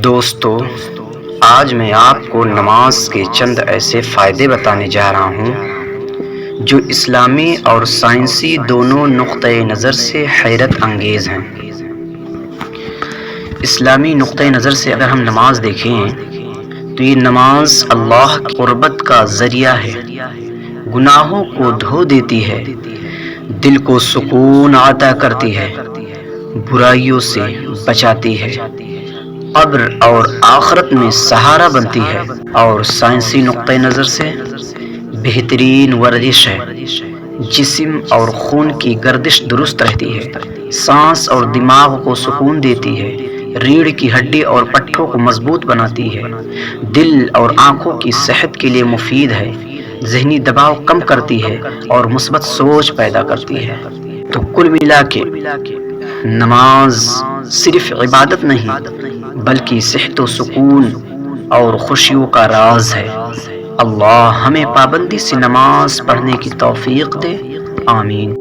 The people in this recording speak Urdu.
دوستو، آج میں آپ کو نماز کے چند ایسے فائدے بتانے جا رہا ہوں جو اسلامی اور سائنسی دونوں نقطۂ نظر سے حیرت انگیز ہیں۔ اسلامی نقطۂ نظر سے اگر ہم نماز دیکھیں تو یہ نماز اللہ کی قربت کا ذریعہ ہے، گناہوں کو دھو دیتی ہے، دل کو سکون عطا کرتی ہے، برائیوں سے بچاتی ہے، قبر اور آخرت میں سہارا بنتی ہے، اور سائنسی نقطۂ نظر سے بہترین ورزش ہے۔ جسم اور خون کی گردش درست رہتی ہے، سانس اور دماغ کو سکون دیتی ہے، ریڑھ کی ہڈی اور پٹھوں کو مضبوط بناتی ہے، دل اور آنکھوں کی صحت کے لیے مفید ہے، ذہنی دباؤ کم کرتی ہے اور مثبت سوچ پیدا کرتی ہے۔ تو کل ملا کے نماز صرف عبادت نہیں بلکہ صحت و سکون اور خوشیوں کا راز ہے۔ اللہ ہمیں پابندی سے نماز پڑھنے کی توفیق دے، آمین۔